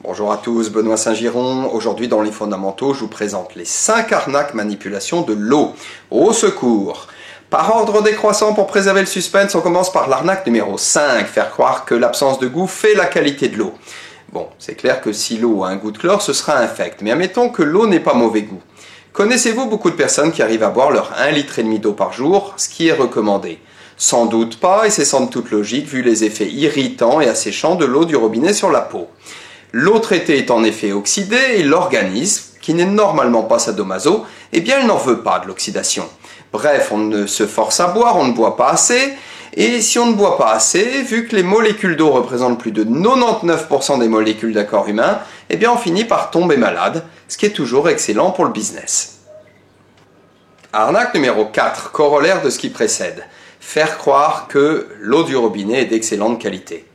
Bonjour à tous, Benoît Saint-Giron. Aujourd'hui dans les fondamentaux, je vous présente les 5 arnaques manipulation de l'eau. Au secours! Par ordre décroissant pour préserver le suspense, on commence par l'arnaque numéro 5, faire croire que l'absence de goût fait la qualité de l'eau. Bon, c'est clair que si l'eau a un goût de chlore, ce sera infect, mais admettons que l'eau n'ait pas mauvais goût. Connaissez-vous beaucoup de personnes qui arrivent à boire leur 1,5 litre d'eau par jour, ce qui est recommandé? Sans doute pas, et c'est sans toute logique vu les effets irritants et asséchants de l'eau du robinet sur la peau. L'eau traitée est en effet oxydée et l'organisme, qui n'est normalement pas sadomaso, eh bien il n'en veut pas de l'oxydation. Bref, on ne se force à boire, on ne boit pas assez, et si on ne boit pas assez, vu que les molécules d'eau représentent plus de 99% des molécules d'un corps humain, eh bien on finit par tomber malade, ce qui est toujours excellent pour le business. Arnaque numéro 4, corollaire de ce qui précède. Faire croire que l'eau du robinet est d'excellente qualité.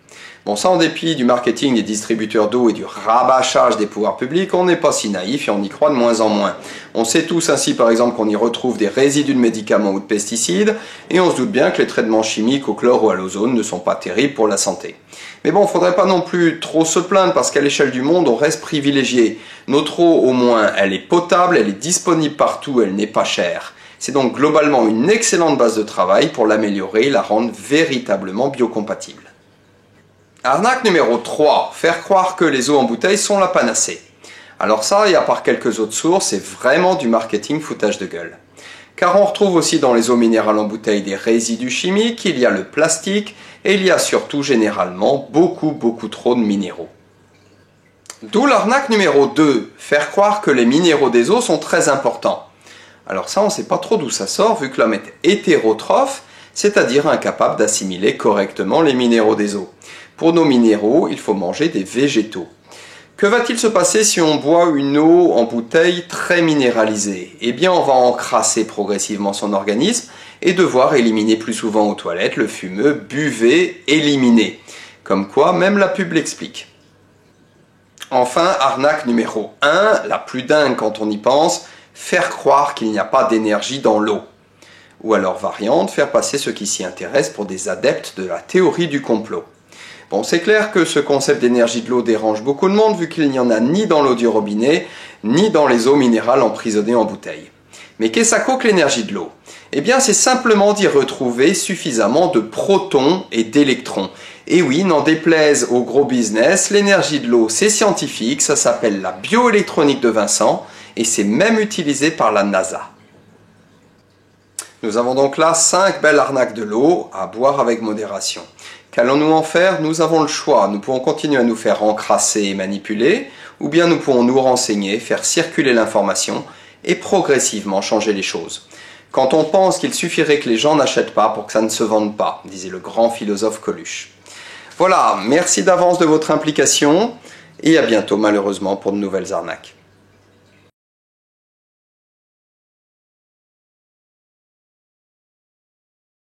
Bon, ça en dépit du marketing des distributeurs d'eau et du rabâchage des pouvoirs publics, on n'est pas si naïf et on y croit de moins en moins. On sait tous ainsi par exemple qu'on y retrouve des résidus de médicaments ou de pesticides, et on se doute bien que les traitements chimiques au chlore ou à l'ozone ne sont pas terribles pour la santé. Mais bon, il ne faudrait pas non plus trop se plaindre parce qu'à l'échelle du monde, on reste privilégié. Notre eau, au moins, elle est potable, elle est disponible partout, elle n'est pas chère. C'est donc globalement une excellente base de travail pour l'améliorer et la rendre véritablement biocompatible. Arnaque numéro 3, faire croire que les eaux en bouteille sont la panacée. Alors ça, et à part quelques autres sources, c'est vraiment du marketing foutage de gueule. Car on retrouve aussi dans les eaux minérales en bouteille des résidus chimiques, il y a le plastique, et il y a surtout généralement beaucoup trop de minéraux. D'où l'arnaque numéro 2, faire croire que les minéraux des eaux sont très importants. Alors ça, on ne sait pas trop d'où ça sort, vu que l'homme est hétérotrophe, c'est-à-dire incapable d'assimiler correctement les minéraux des eaux. Pour nos minéraux, il faut manger des végétaux. Que va-t-il se passer si on boit une eau en bouteille très minéralisée? Eh bien, on va encrasser progressivement son organisme et devoir éliminer plus souvent aux toilettes le fameux « buvez, éliminez ». Comme quoi, même la pub l'explique. Enfin, arnaque numéro 1, la plus dingue quand on y pense, faire croire qu'il n'y a pas d'énergie dans l'eau. Ou alors variante, faire passer ceux qui s'y intéressent pour des adeptes de la théorie du complot. Bon, c'est clair que ce concept d'énergie de l'eau dérange beaucoup de monde vu qu'il n'y en a ni dans l'eau du robinet, ni dans les eaux minérales emprisonnées en bouteille. Mais qu'est-ce que l'énergie de l'eau? Eh bien, c'est simplement d'y retrouver suffisamment de protons et d'électrons. Et oui, n'en déplaise au gros business, l'énergie de l'eau, c'est scientifique, ça s'appelle la bioélectronique de Vincent, et c'est même utilisé par la NASA. Nous avons donc là 5 belles arnaques de l'eau à boire avec modération. Qu'allons-nous en faire? Nous avons le choix. Nous pouvons continuer à nous faire encrasser et manipuler, ou bien nous pouvons nous renseigner, faire circuler l'information et progressivement changer les choses. Quand on pense qu'il suffirait que les gens n'achètent pas pour que ça ne se vende pas, disait le grand philosophe Coluche. Voilà, merci d'avance de votre implication et à bientôt malheureusement pour de nouvelles arnaques.